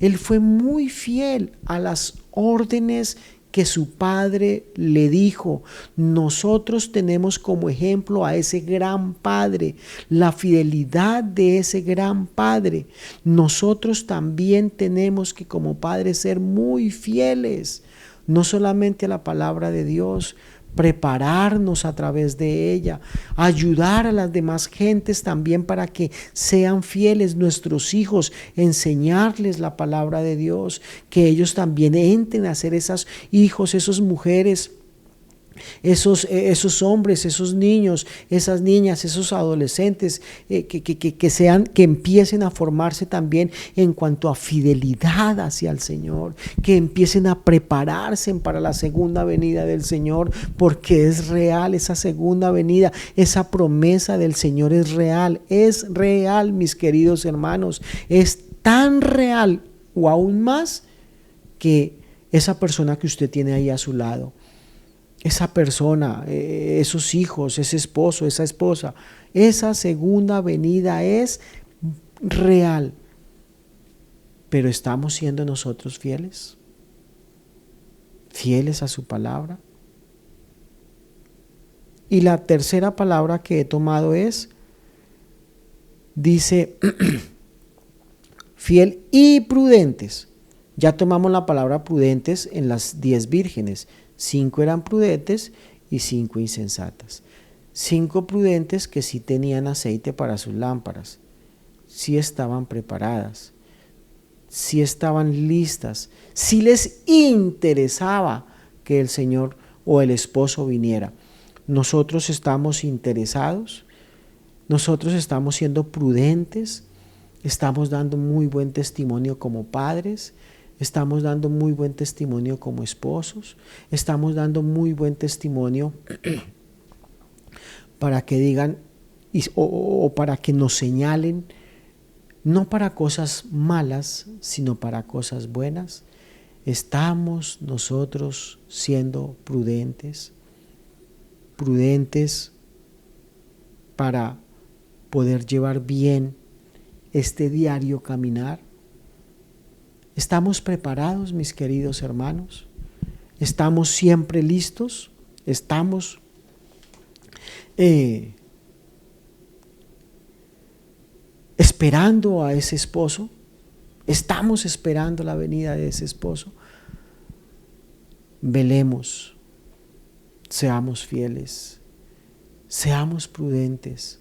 S1: Él fue muy fiel a las órdenes que su Padre le dijo. Nosotros tenemos como ejemplo a ese gran Padre, la fidelidad de ese gran Padre. Nosotros también tenemos que como padres ser muy fieles, no solamente a la palabra de Dios, prepararnos a través de ella, ayudar a las demás gentes también para que sean fieles, nuestros hijos, enseñarles la palabra de Dios, que ellos también entren a ser esos hijos, esas mujeres, esos hombres, esos niños, esas niñas, esos adolescentes, que empiecen a formarse también en cuanto a fidelidad hacia el Señor, que empiecen a prepararse para la segunda venida del Señor, porque es real esa segunda venida, esa promesa del Señor es real, mis queridos hermanos, es tan real o aún más que esa persona que usted tiene ahí a su lado. Esa persona, esos hijos, ese esposo, esa esposa, esa segunda venida es real. Pero ¿estamos siendo nosotros fieles? ¿Fieles a su palabra? Y la tercera palabra que he tomado dice, fiel y prudentes. Ya tomamos la palabra prudentes en las 10 vírgenes. 5 eran prudentes y 5 insensatas. 5 prudentes que sí tenían aceite para sus lámparas, sí estaban preparadas. sí estaban listas, sí les interesaba que el Señor o el esposo viniera. Nosotros estamos interesados, nosotros estamos siendo prudentes, estamos dando muy buen testimonio como padres, estamos dando muy buen testimonio como esposos, estamos dando muy buen testimonio para que digan o para que nos señalen, no para cosas malas, sino para cosas buenas. Estamos nosotros siendo prudentes para poder llevar bien este diario caminar. ¿Estamos preparados, mis queridos hermanos? ¿Estamos siempre listos? ¿Estamos esperando a ese esposo? ¿Estamos esperando la venida de ese esposo? Velemos, seamos fieles, seamos prudentes.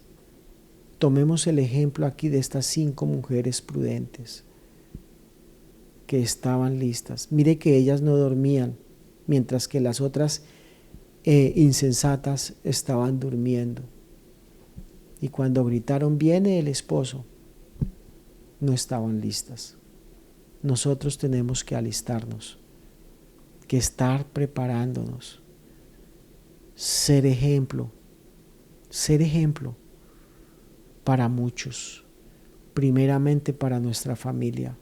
S1: Tomemos el ejemplo aquí de estas 5 mujeres prudentes que estaban listas. Mire que ellas no dormían, mientras que las otras insensatas estaban durmiendo. Y cuando gritaron, viene el esposo, no estaban listas. Nosotros tenemos que alistarnos, que estar preparándonos, ser ejemplo para muchos, primeramente para nuestra familia,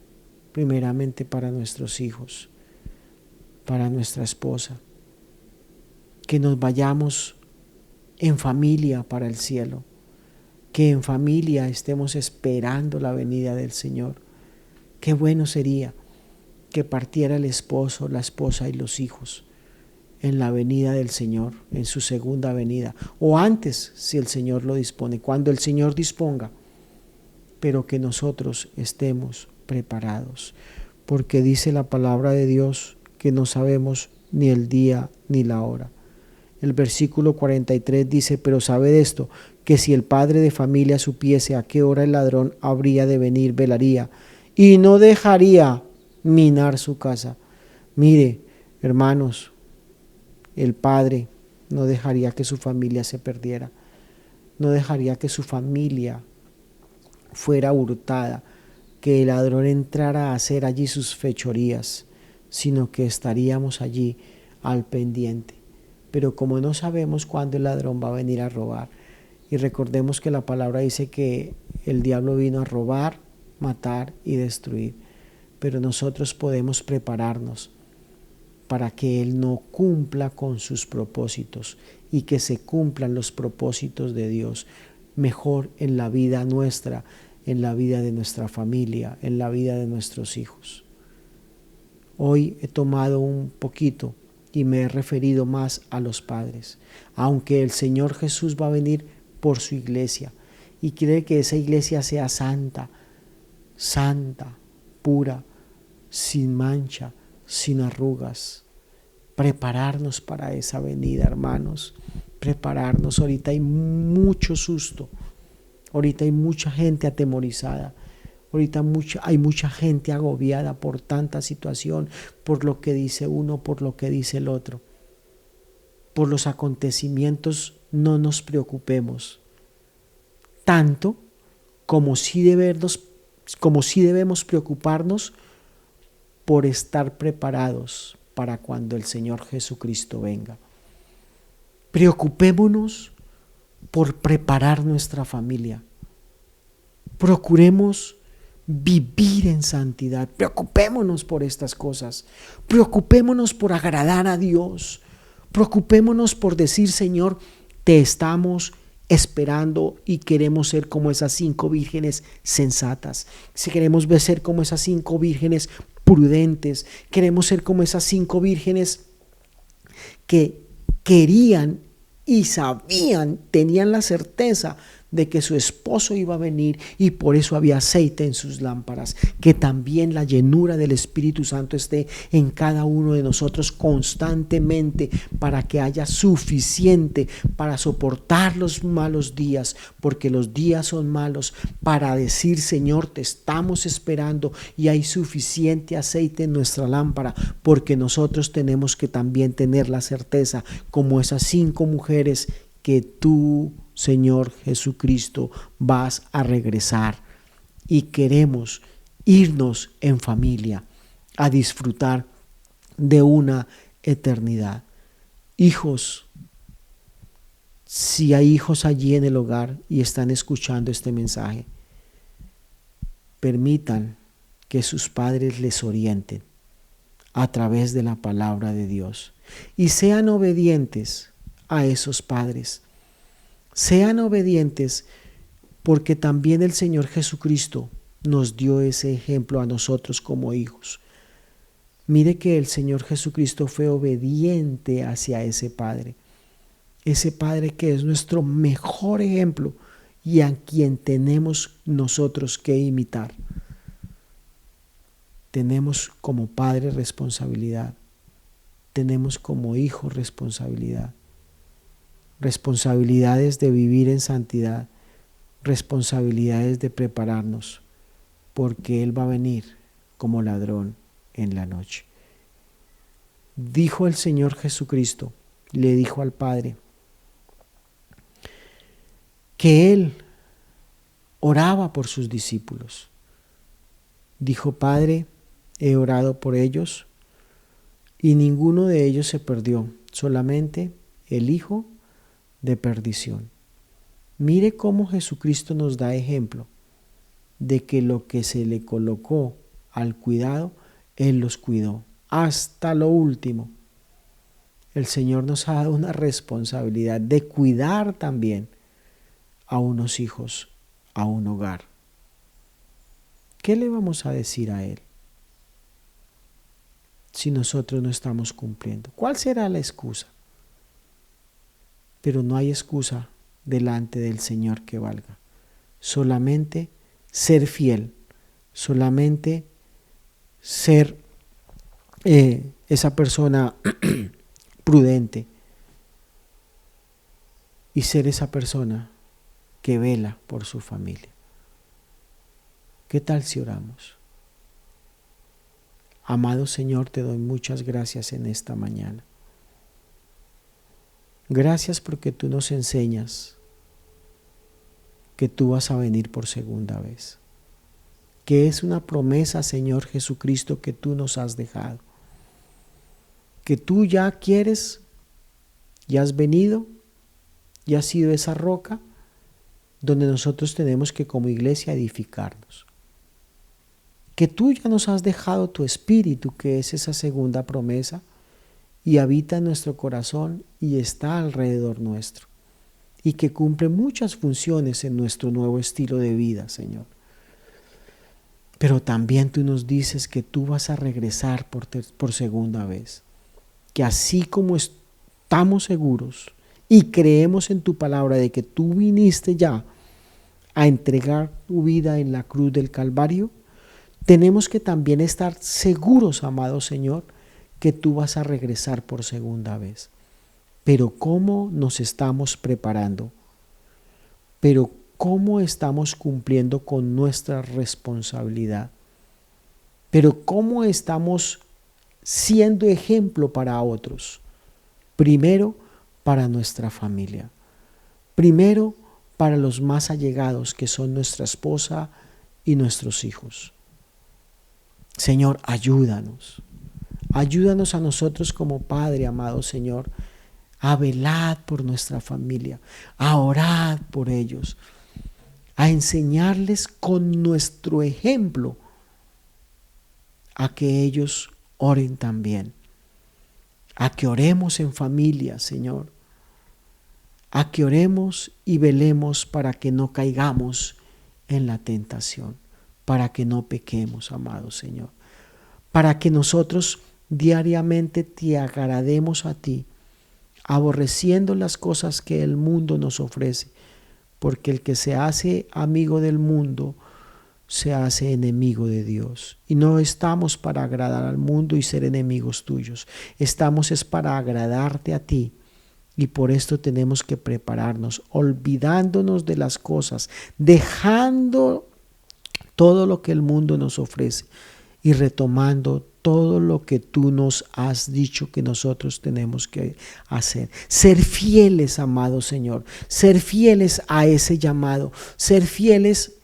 S1: primeramente para nuestros hijos, para nuestra esposa, que nos vayamos en familia para el cielo, que en familia estemos esperando la venida del Señor. Qué bueno sería que partiera el esposo, la esposa y los hijos en la venida del Señor, en su segunda venida, o antes, si el Señor lo dispone, cuando el Señor disponga, pero que nosotros estemos preparados, porque dice la palabra de Dios que no sabemos ni el día ni la hora. El versículo 43 dice, pero sabed esto, que si el padre de familia supiese a qué hora el ladrón habría de venir, velaría y no dejaría minar su casa. Mire, hermanos, el padre no dejaría que su familia se perdiera, no dejaría que su familia fuera hurtada, que el ladrón entrara a hacer allí sus fechorías, sino que estaríamos allí al pendiente. Pero como no sabemos cuándo el ladrón va a venir a robar, y recordemos que la palabra dice que el diablo vino a robar, matar y destruir, pero nosotros podemos prepararnos para que Él no cumpla con sus propósitos y que se cumplan los propósitos de Dios mejor en la vida nuestra, en la vida de nuestra familia, en la vida de nuestros hijos. Hoy he tomado un poquito y me he referido más a los padres, aunque el Señor Jesús va a venir por su iglesia y quiere que esa iglesia sea santa, pura, sin mancha, sin arrugas. Prepararnos para esa venida, hermanos, prepararnos. Ahorita hay mucho susto, ahorita hay mucha gente atemorizada, ahorita hay mucha gente agobiada por tanta situación, por lo que dice uno, por lo que dice el otro. Por los acontecimientos no nos preocupemos tanto como sí debemos preocuparnos por estar preparados para cuando el Señor Jesucristo venga. Preocupémonos por preparar nuestra familia. Procuremos vivir en santidad. Preocupémonos por estas cosas. Preocupémonos por agradar a Dios. Preocupémonos por decir, Señor, te estamos esperando y queremos ser como esas 5 vírgenes sensatas. Si queremos ser como esas 5 vírgenes prudentes, queremos ser como esas 5 vírgenes que querían y sabían, tenían la certeza de que su esposo iba a venir y por eso había aceite en sus lámparas. Que también la llenura del Espíritu Santo esté en cada uno de nosotros constantemente, para que haya suficiente para soportar los malos días, porque los días son malos, para decir: Señor, te estamos esperando y hay suficiente aceite en nuestra lámpara, porque nosotros tenemos que también tener la certeza, como esas 5 mujeres, que tú, Señor Jesucristo, vas a regresar y queremos irnos en familia a disfrutar de una eternidad. Hijos, si hay hijos allí en el hogar y están escuchando este mensaje, permitan que sus padres les orienten a través de la palabra de Dios y sean obedientes a esos padres. Sean obedientes, porque también el Señor Jesucristo nos dio ese ejemplo a nosotros como hijos. Mire que el Señor Jesucristo fue obediente hacia ese Padre que es nuestro mejor ejemplo y a quien tenemos nosotros que imitar. Tenemos como padre responsabilidad, tenemos como hijo responsabilidad, responsabilidades de vivir en santidad, responsabilidades de prepararnos, porque Él va a venir como ladrón en la noche. Dijo el Señor Jesucristo, le dijo al Padre, que Él oraba por sus discípulos. Dijo: Padre, he orado por ellos y ninguno de ellos se perdió, solamente el hijo de perdición. Mire cómo Jesucristo nos da ejemplo de que lo que se le colocó al cuidado, Él los cuidó hasta lo último. El Señor nos ha dado una responsabilidad de cuidar también a unos hijos, a un hogar. ¿Qué le vamos a decir a Él si nosotros no estamos cumpliendo? ¿Cuál será la excusa? Pero no hay excusa delante del Señor que valga. Solamente ser fiel, solamente ser esa persona prudente y ser esa persona que vela por su familia. ¿Qué tal si oramos? Amado Señor, te doy muchas gracias en esta mañana. Gracias porque tú nos enseñas que tú vas a venir por segunda vez, que es una promesa, Señor Jesucristo, que tú nos has dejado, que tú ya quieres, ya has venido, ya has sido esa roca donde nosotros tenemos que como iglesia edificarnos, que tú ya nos has dejado tu espíritu, que es esa segunda promesa, y habita en nuestro corazón y está alrededor nuestro, y que cumple muchas funciones en nuestro nuevo estilo de vida, Señor. Pero también tú nos dices que tú vas a regresar por segunda vez, que así como estamos seguros y creemos en tu palabra de que tú viniste ya a entregar tu vida en la cruz del Calvario, tenemos que también estar seguros, amado Señor, que tú vas a regresar por segunda vez. Pero ¿cómo nos estamos preparando? Pero ¿cómo estamos cumpliendo con nuestra responsabilidad? Pero ¿cómo estamos siendo ejemplo para otros? Primero, para nuestra familia. Primero, para los más allegados, que son nuestra esposa y nuestros hijos. Señor, ayúdanos. Ayúdanos a nosotros como Padre, amado Señor, a velar por nuestra familia, a orar por ellos, a enseñarles con nuestro ejemplo a que ellos oren también, a que oremos en familia, Señor, a que oremos y velemos para que no caigamos en la tentación, para que no pequemos, amado Señor, para que nosotros diariamente te agrademos a ti, aborreciendo las cosas que el mundo nos ofrece, porque el que se hace amigo del mundo se hace enemigo de Dios. Y no estamos para agradar al mundo y ser enemigos tuyos. Estamos es para agradarte a ti. Y por esto tenemos que prepararnos, olvidándonos de las cosas, dejando todo lo que el mundo nos ofrece y retomando todo lo que tú nos has dicho que nosotros tenemos que hacer. Ser fieles, amado Señor, ser fieles a ese llamado, ser fieles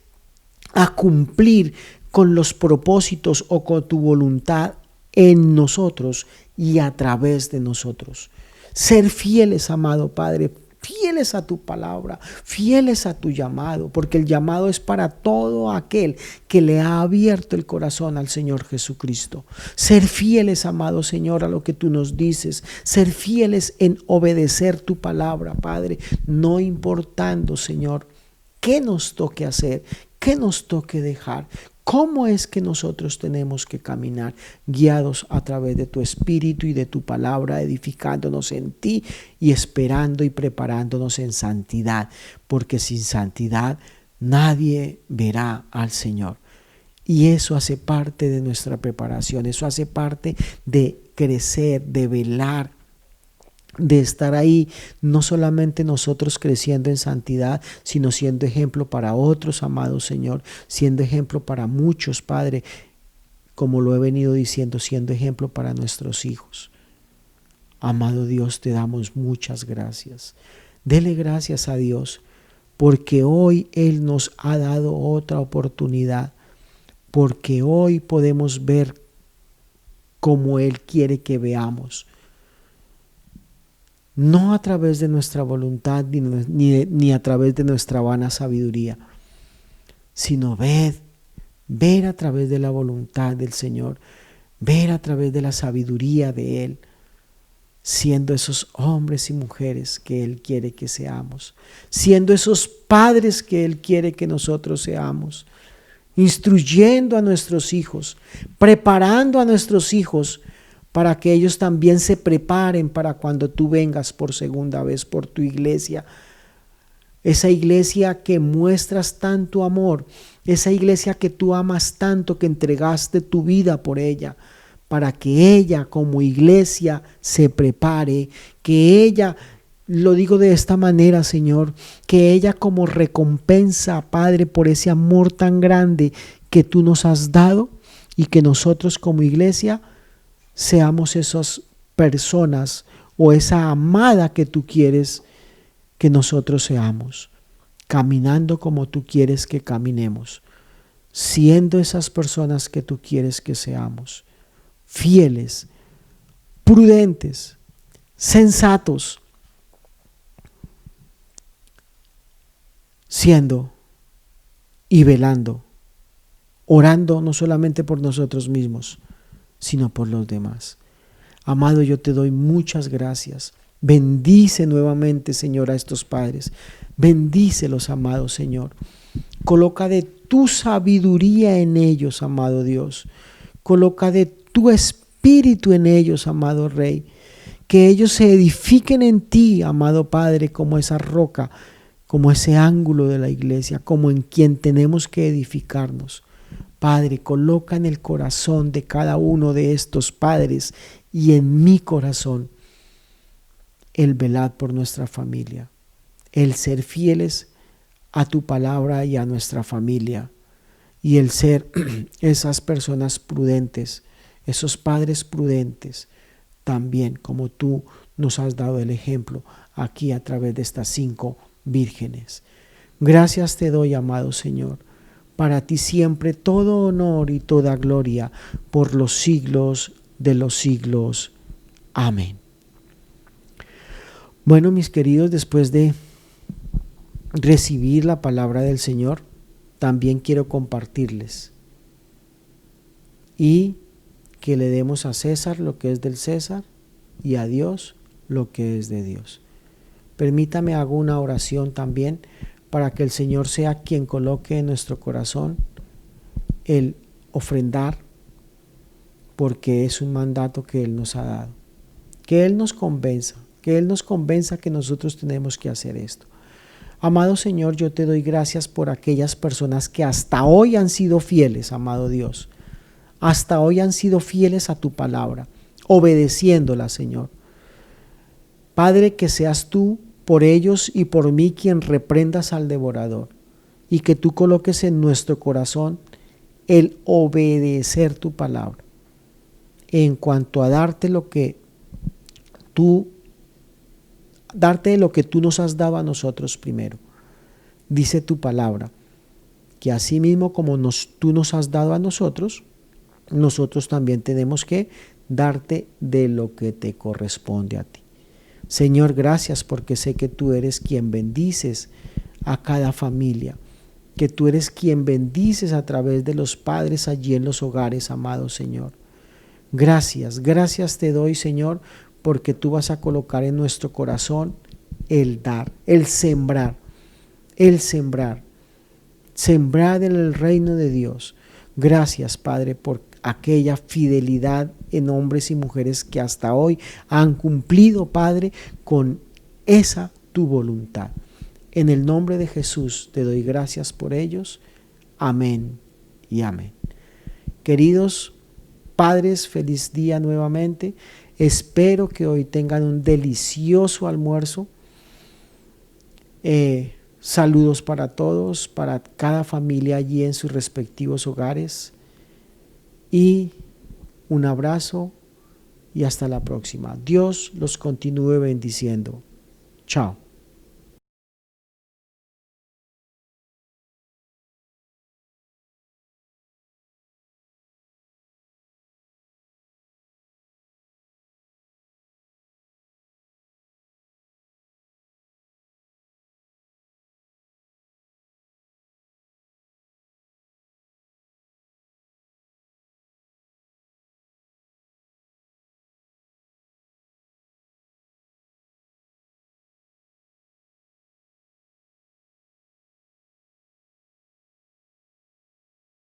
S1: a cumplir con los propósitos o con tu voluntad en nosotros y a través de nosotros. Ser fieles, amado Padre, fieles a tu palabra, fieles a tu llamado, porque el llamado es para todo aquel que le ha abierto el corazón al Señor Jesucristo. Ser fieles, amado Señor, a lo que tú nos dices, ser fieles en obedecer tu palabra, Padre, no importando, Señor, qué nos toque hacer, qué nos toque dejar. ¿Cómo es que nosotros tenemos que caminar guiados a través de tu Espíritu y de tu palabra, edificándonos en ti y esperando y preparándonos en santidad? Porque sin santidad nadie verá al Señor. Y eso hace parte de nuestra preparación, eso hace parte de crecer, de velar, de estar ahí, no solamente nosotros creciendo en santidad, sino siendo ejemplo para otros, amado Señor, siendo ejemplo para muchos, Padre, como lo he venido diciendo, siendo ejemplo para nuestros hijos. Amado Dios, te damos muchas gracias. Dele gracias a Dios, porque hoy Él nos ha dado otra oportunidad, porque hoy podemos ver como Él quiere que veamos. No a través de nuestra voluntad ni a través de nuestra vana sabiduría, sino ver a través de la voluntad del Señor, ver a través de la sabiduría de Él, siendo esos hombres y mujeres que Él quiere que seamos, siendo esos padres que Él quiere que nosotros seamos, instruyendo a nuestros hijos, preparando a nuestros hijos para que ellos también se preparen para cuando tú vengas por segunda vez por tu iglesia. Esa iglesia que muestras tanto amor, esa iglesia que tú amas tanto, que entregaste tu vida por ella, para que ella como iglesia se prepare, que ella, lo digo de esta manera, Señor, que ella como recompensa, Padre, por ese amor tan grande que tú nos has dado y que nosotros como iglesia seamos esas personas o esa amada que tú quieres que nosotros seamos, caminando como tú quieres que caminemos, siendo esas personas que tú quieres que seamos, fieles, prudentes, sensatos, siendo y velando, orando no solamente por nosotros mismos, sino por los demás. Amado, yo te doy muchas gracias. Bendice nuevamente, Señor, a estos padres. Bendícelos, amado Señor. Coloca de tu sabiduría en ellos, amado Dios. Coloca de tu espíritu en ellos, amado Rey. Que ellos se edifiquen en ti, amado Padre, como esa roca, como ese ángulo de la iglesia, como en quien tenemos que edificarnos. Padre, coloca en el corazón de cada uno de estos padres y en mi corazón el velar por nuestra familia, el ser fieles a tu palabra y a nuestra familia y el ser esas personas prudentes, esos padres prudentes, también como tú nos has dado el ejemplo aquí a través de estas 5 vírgenes. Gracias te doy, amado Señor. Para ti siempre todo honor y toda gloria por los siglos de los siglos. Amén. Bueno, mis queridos, después de recibir la palabra del Señor, también quiero compartirles y que le demos a César lo que es del César y a Dios lo que es de Dios. Permítame hago una oración también para que el Señor sea quien coloque en nuestro corazón el ofrendar, porque es un mandato que Él nos ha dado. Que Él nos convenza que nosotros tenemos que hacer esto. Amado Señor, yo te doy gracias por aquellas personas que hasta hoy han sido fieles, amado Dios. Hasta hoy han sido fieles a tu palabra, obedeciéndola, Señor. Padre, que seas tú por ellos y por mí quien reprendas al devorador, y que tú coloques en nuestro corazón el obedecer tu palabra en cuanto a darte lo que tú nos has dado a nosotros primero. Dice tu palabra que así mismo como tú nos has dado a nosotros, nosotros también tenemos que darte de lo que te corresponde a ti. Señor, gracias porque sé que tú eres quien bendices a cada familia, que tú eres quien bendices a través de los padres allí en los hogares, amado Señor. Gracias, gracias te doy, Señor, porque tú vas a colocar en nuestro corazón el dar, el sembrar, sembrar en el reino de Dios. Gracias, Padre, por aquella fidelidad en hombres y mujeres que hasta hoy han cumplido, Padre, con esa tu voluntad. En el nombre de Jesús te doy gracias por ellos. Amén y amén. Queridos padres, feliz día nuevamente. Espero que hoy tengan un delicioso almuerzo. Saludos para todos, para cada familia allí en sus respectivos hogares. Y un abrazo y hasta la próxima. Dios los continúe bendiciendo. Chao.